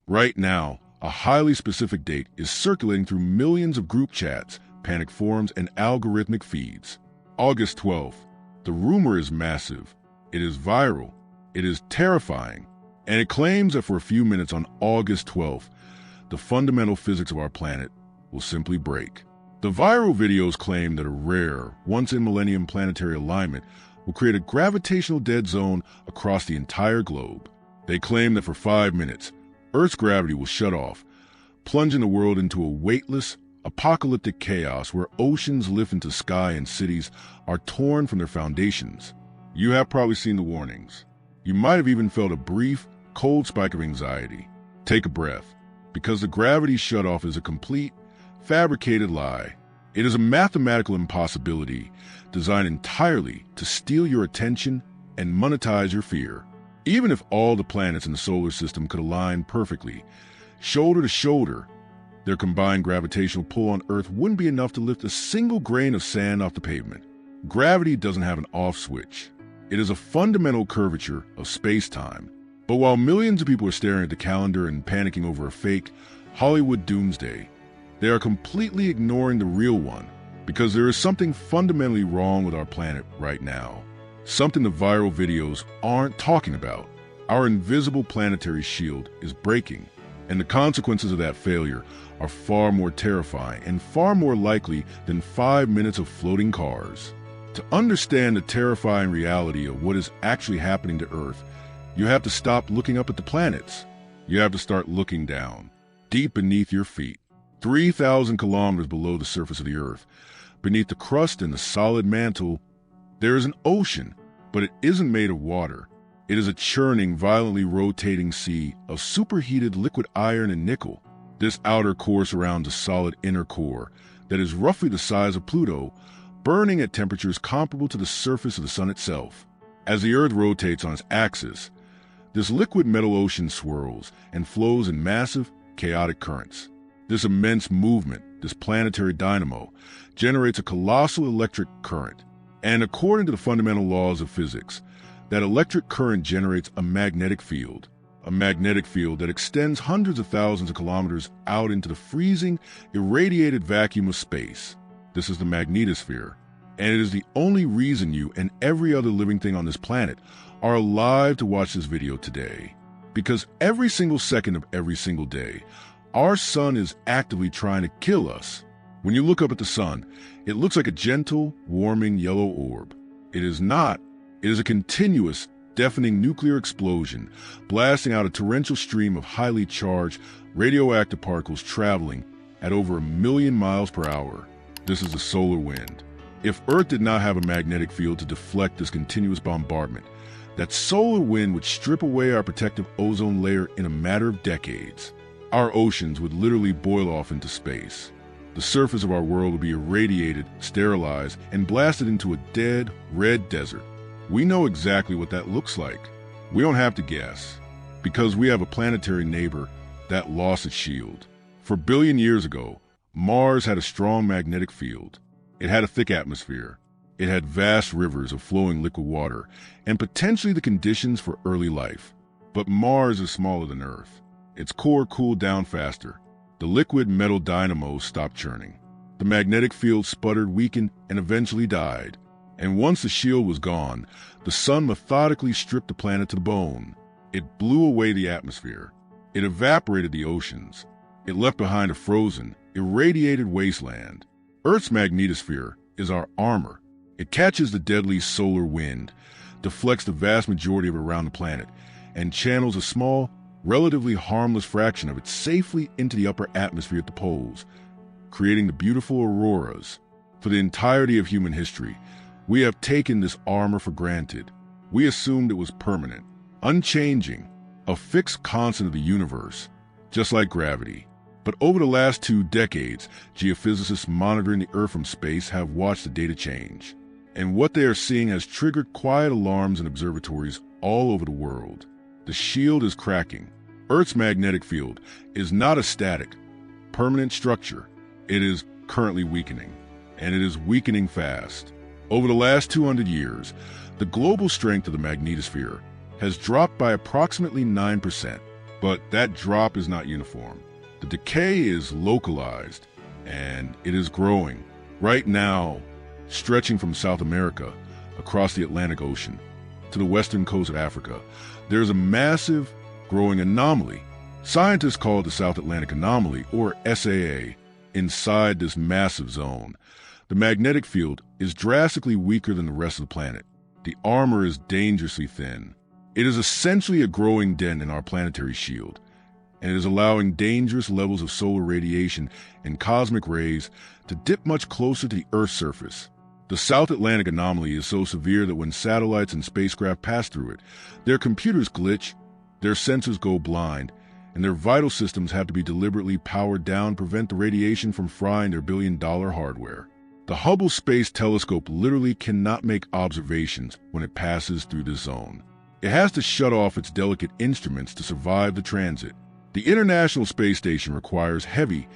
Right now, a highly specific date is circulating through millions of group chats, panic forums, and algorithmic feeds. August 12th. The rumor is massive. It is viral. It is terrifying. And it claims that for a few minutes on August 12th, the fundamental physics of our planet will simply break. The viral videos claim that a rare, once-in-millennium planetary alignment will create a gravitational dead zone across the entire globe. They claim that for 5 minutes, Earth's gravity will shut off, plunging the world into a weightless, apocalyptic chaos where oceans lift into sky and cities are torn from their foundations. You have probably seen the warnings. You might have even felt a brief, cold spike of anxiety. Take a breath, because the gravity shutoff is a complete, fabricated lie. It is a mathematical impossibility designed entirely to steal your attention and monetize your fear. Even if all the planets in the solar system could align perfectly, shoulder to shoulder, their combined gravitational pull on Earth wouldn't be enough to lift a single grain of sand off the pavement. Gravity doesn't have an off switch. It is a fundamental curvature of space-time. But while millions of people are staring at the calendar and panicking over a fake Hollywood doomsday, they are completely ignoring the real one, because there is something fundamentally wrong with our planet right now. Something the viral videos aren't talking about. Our invisible planetary shield is breaking, and the consequences of that failure are far more terrifying and far more likely than 5 minutes of floating cars. To understand the terrifying reality of what is actually happening to Earth, you have to stop looking up at the planets. You have to start looking down, deep beneath your feet, 3,000 kilometers below the surface of the Earth. Beneath the crust and the solid mantle, there is an ocean, but it isn't made of water. It is a churning, violently rotating sea of superheated liquid iron and nickel. This outer core surrounds a solid inner core that is roughly the size of Pluto, burning at temperatures comparable to the surface of the sun itself. As the Earth rotates on its axis, this liquid metal ocean swirls and flows in massive, chaotic currents. This immense movement, this planetary dynamo, generates a colossal electric current. And according to the fundamental laws of physics, that electric current generates a magnetic field that extends hundreds of thousands of kilometers out into the freezing, irradiated vacuum of space. This is the magnetosphere, and it is the only reason you and every other living thing on this planet are alive to watch this video today. Because every single second of every single day, our sun is actively trying to kill us. When you look up at the sun, it looks like a gentle, warming yellow orb. It is not. It is a continuous, deafening nuclear explosion, blasting out a torrential stream of highly charged, radioactive particles traveling at over 1 million miles per hour. This is the solar wind. If Earth did not have a magnetic field to deflect this continuous bombardment, that solar wind would strip away our protective ozone layer in a matter of decades. Our oceans would literally boil off into space. The surface of our world would be irradiated, sterilized, and blasted into a dead, red desert. We know exactly what that looks like. We don't have to guess, because we have a planetary neighbor that lost its shield. 4 billion years ago, Mars had a strong magnetic field. It had a thick atmosphere. It had vast rivers of flowing liquid water, and potentially the conditions for early life. But Mars is smaller than Earth. Its core cooled down faster. The liquid metal dynamo stopped churning. The magnetic field sputtered, weakened, and eventually died. And once the shield was gone, the sun methodically stripped the planet to the bone. It blew away the atmosphere. It evaporated the oceans. It left behind a frozen, irradiated wasteland. Earth's magnetosphere is our armor. It catches the deadly solar wind, deflects the vast majority of it around the planet, and channels a small, relatively harmless fraction of it safely into the upper atmosphere at the poles, creating the beautiful auroras. For the entirety of human history, we have taken this armor for granted. We assumed it was permanent, unchanging, a fixed constant of the universe, just like gravity. But over the last 2 decades, geophysicists monitoring the Earth from space have watched the data change. And what they are seeing has triggered quiet alarms in observatories all over the world. The shield is cracking. Earth's magnetic field is not a static, permanent structure. It is currently weakening, and it is weakening fast. Over the last 200 years, the global strength of the magnetosphere has dropped by approximately 9%. But that drop is not uniform. The decay is localized, and it is growing. Right now, stretching from South America across the Atlantic Ocean to the western coast of Africa, there's a massive growing anomaly. Scientists call it the South Atlantic Anomaly, or SAA, inside this massive zone. The magnetic field is drastically weaker than the rest of the planet. The armor is dangerously thin. It is essentially a growing dent in our planetary shield, and it is allowing dangerous levels of solar radiation and cosmic rays to dip much closer to the Earth's surface. The South Atlantic Anomaly is so severe that when satellites and spacecraft pass through it, their computers glitch, their sensors go blind, and their vital systems have to be deliberately powered down to prevent the radiation from frying their billion-dollar hardware. The Hubble Space Telescope literally cannot make observations when it passes through this zone. It has to shut off its delicate instruments to survive the transit. The International Space Station requires heavy,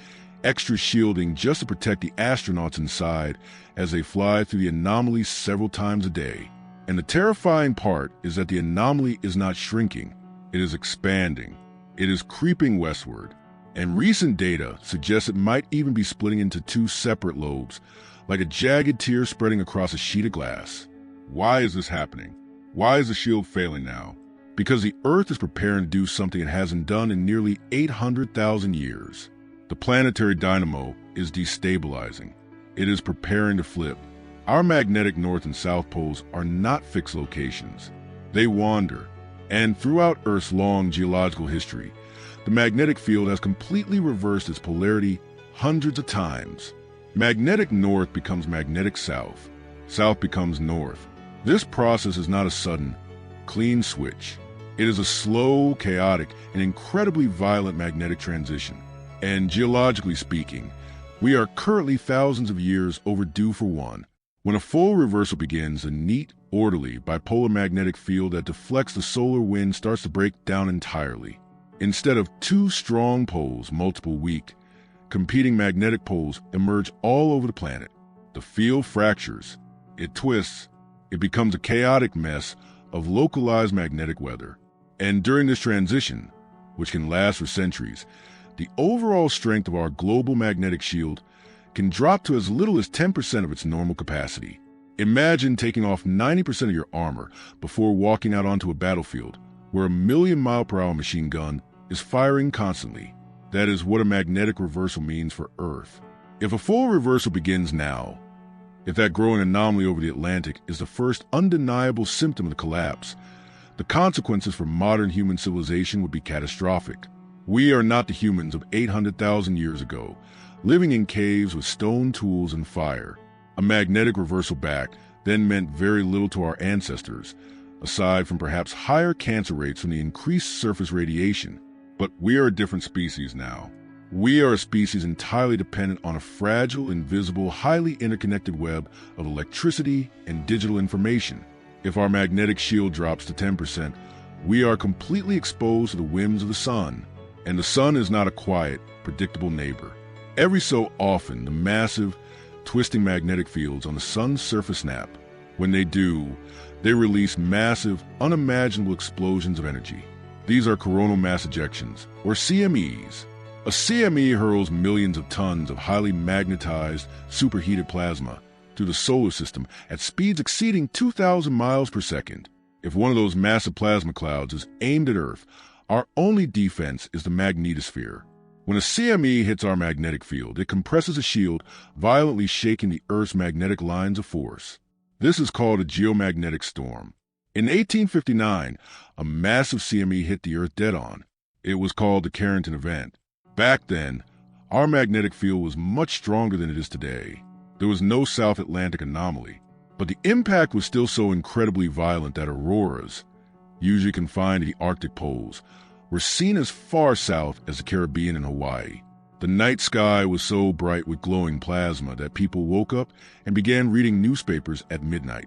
extra shielding just to protect the astronauts inside as they fly through the anomaly several times a day. And the terrifying part is that the anomaly is not shrinking, it is expanding. It is creeping westward, and recent data suggests it might even be splitting into two separate lobes, like a jagged tear spreading across a sheet of glass. Why is this happening? Why is the shield failing now? Because the Earth is preparing to do something it hasn't done in nearly 800,000 years. The planetary dynamo is destabilizing. It is preparing to flip. Our magnetic north and south poles are not fixed locations. They wander. And throughout Earth's long geological history, the magnetic field has completely reversed its polarity hundreds of times. Magnetic north becomes magnetic south. South becomes north. This process is not a sudden, clean switch. It is a slow, chaotic, and incredibly violent magnetic transition. And geologically speaking, we are currently thousands of years overdue for one. When a full reversal begins, a neat, orderly, bipolar magnetic field that deflects the solar wind starts to break down entirely. Instead of two strong poles, multiple weak, competing magnetic poles emerge all over the planet. The field fractures, it twists, it becomes a chaotic mess of localized magnetic weather. And during this transition, which can last for centuries, the overall strength of our global magnetic shield can drop to as little as 10% of its normal capacity. Imagine taking off 90% of your armor before walking out onto a battlefield where a 1,000,000-mile-per-hour machine gun is firing constantly. That is what a magnetic reversal means for Earth. If a full reversal begins now, if that growing anomaly over the Atlantic is the first undeniable symptom of the collapse, the consequences for modern human civilization would be catastrophic. We are not the humans of 800,000 years ago, living in caves with stone tools and fire. A magnetic reversal back then meant very little to our ancestors, aside from perhaps higher cancer rates from the increased surface radiation. But we are a different species now. We are a species entirely dependent on a fragile, invisible, highly interconnected web of electricity and digital information. If our magnetic shield drops to 10%, we are completely exposed to the whims of the sun. And the sun is not a quiet, predictable neighbor. Every so often, the massive, twisting magnetic fields on the sun's surface snap. When they do, they release massive, unimaginable explosions of energy. These are coronal mass ejections, or CMEs. A CME hurls millions of tons of highly magnetized, superheated plasma through the solar system at speeds exceeding 2,000 miles per second. If one of those massive plasma clouds is aimed at Earth, our only defense is the magnetosphere. When a CME hits our magnetic field, it compresses a shield, violently shaking the Earth's magnetic lines of force. This is called a geomagnetic storm. In 1859, a massive CME hit the Earth dead-on. It was called the Carrington event. Back then, our magnetic field was much stronger than it is today. There was no South Atlantic anomaly, but the impact was still so incredibly violent that auroras, usually confined to the Arctic poles, were seen as far south as the Caribbean and Hawaii. The night sky was so bright with glowing plasma that people woke up and began reading newspapers at midnight,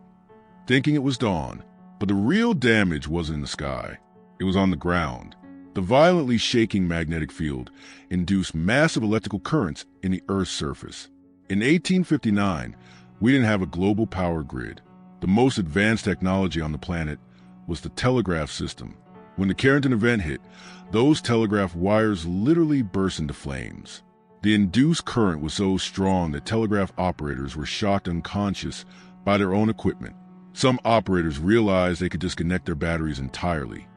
thinking it was dawn. But the real damage wasn't in the sky. It was on the ground. The violently shaking magnetic field induced massive electrical currents in the Earth's surface. In 1859, we didn't have a global power grid. The most advanced technology on the planet was the telegraph system. When the Carrington event hit, those telegraph wires literally burst into flames. The induced current was so strong that telegraph operators were shocked unconscious by their own equipment. Some operators realized they could disconnect their batteries entirely,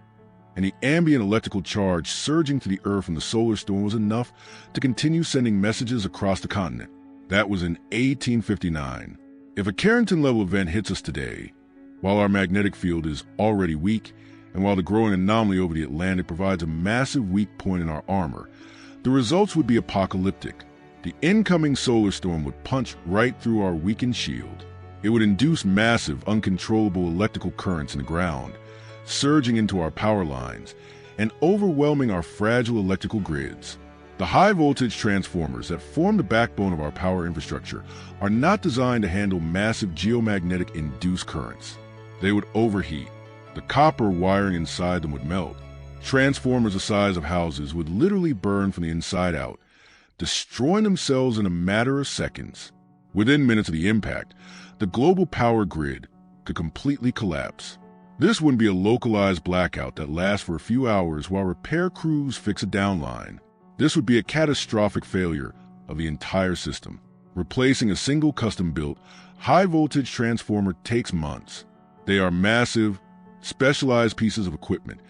and the ambient electrical charge surging to the Earth from the solar storm was enough to continue sending messages across the continent. That was in 1859. If a Carrington-level event hits us today, while our magnetic field is already weak, and while the growing anomaly over the Atlantic provides a massive weak point in our armor, the results would be apocalyptic. The incoming solar storm would punch right through our weakened shield. It would induce massive, uncontrollable electrical currents in the ground, surging into our power lines and overwhelming our fragile electrical grids. The high-voltage transformers that form the backbone of our power infrastructure are not designed to handle massive geomagnetic-induced currents. They would overheat. The copper wiring inside them would melt. Transformers the size of houses would literally burn from the inside out, destroying themselves in a matter of seconds. Within minutes of the impact, the global power grid could completely collapse. This wouldn't be a localized blackout that lasts for a few hours while repair crews fix a downline. This would be a catastrophic failure of the entire system. Replacing a single custom-built, high-voltage transformer takes months. They are massive, specialized pieces of equipment,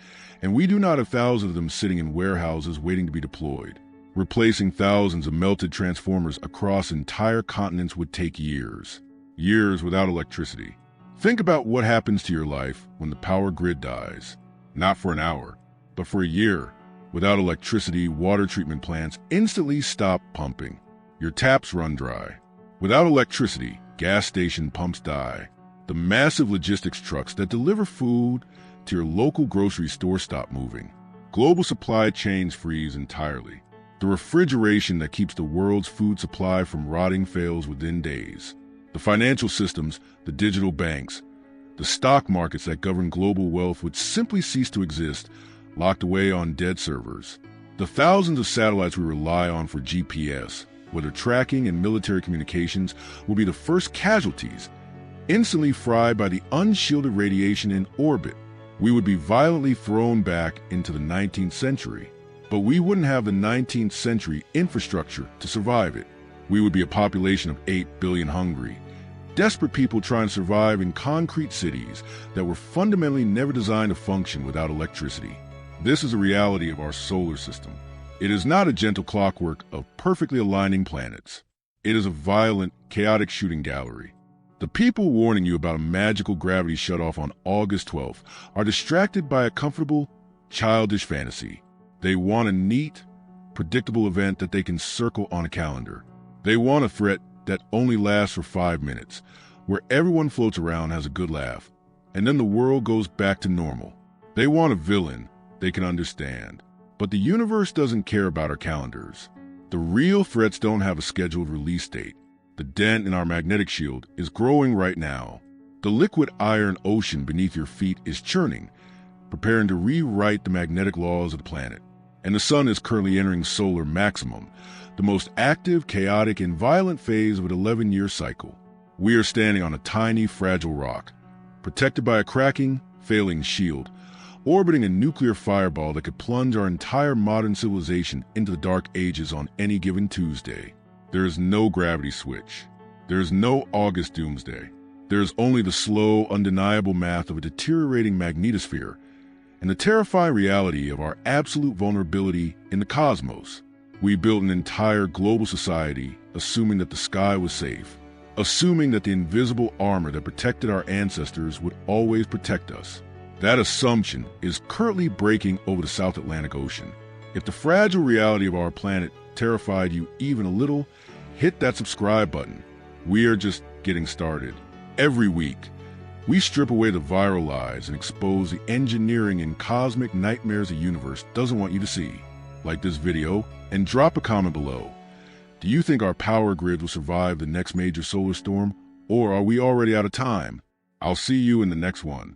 and we do not have thousands of them sitting in warehouses waiting to be deployed. Replacing thousands of melted transformers across entire continents would take years. Years without electricity. Think about what happens to your life when the power grid dies. Not for an hour, but for a year. Without electricity, water treatment plants instantly stop pumping. Your taps run dry. Without electricity, gas station pumps die. The massive logistics trucks that deliver food to your local grocery store stop moving. Global supply chains freeze entirely. The refrigeration that keeps the world's food supply from rotting fails within days. The financial systems, the digital banks, the stock markets that govern global wealth would simply cease to exist, locked away on dead servers. The thousands of satellites we rely on for GPS, weather tracking, and military communications will be the first casualties, instantly fried by the unshielded radiation in orbit. We would be violently thrown back into the 19th century, but we wouldn't have the 19th century infrastructure to survive it. We would be a population of 8 billion hungry, desperate people trying to survive in concrete cities that were fundamentally never designed to function without electricity. This is a reality of our solar system. It is not a gentle clockwork of perfectly aligning planets. It is a violent, chaotic shooting gallery. The people warning you about a magical gravity shutoff on August 12th are distracted by a comfortable, childish fantasy. They want a neat, predictable event that they can circle on a calendar. They want a threat that only lasts for 5 minutes, where everyone floats around, has a good laugh, and then the world goes back to normal. They want a villain they can understand. But the universe doesn't care about our calendars. The real threats don't have a scheduled release date. The dent in our magnetic shield is growing right now. The liquid iron ocean beneath your feet is churning, preparing to rewrite the magnetic laws of the planet. And the sun is currently entering solar maximum, the most active, chaotic, and violent phase of an 11-year cycle. We are standing on a tiny, fragile rock, protected by a cracking, failing shield, orbiting a nuclear fireball that could plunge our entire modern civilization into the dark ages on any given Tuesday. There is no gravity switch. There is no August doomsday. There is only the slow, undeniable math of a deteriorating magnetosphere and the terrifying reality of our absolute vulnerability in the cosmos. We built an entire global society assuming that the sky was safe, assuming that the invisible armor that protected our ancestors would always protect us. That assumption is currently breaking over the South Atlantic Ocean. If the fragile reality of our planet terrified you even a little, hit that subscribe button. We are just getting started. Every week, we strip away the viral lies and expose the engineering and cosmic nightmares the universe doesn't want you to see. Like this video and drop a comment below. Do you think our power grid will survive the next major solar storm, or are we already out of time? I'll see you in the next one.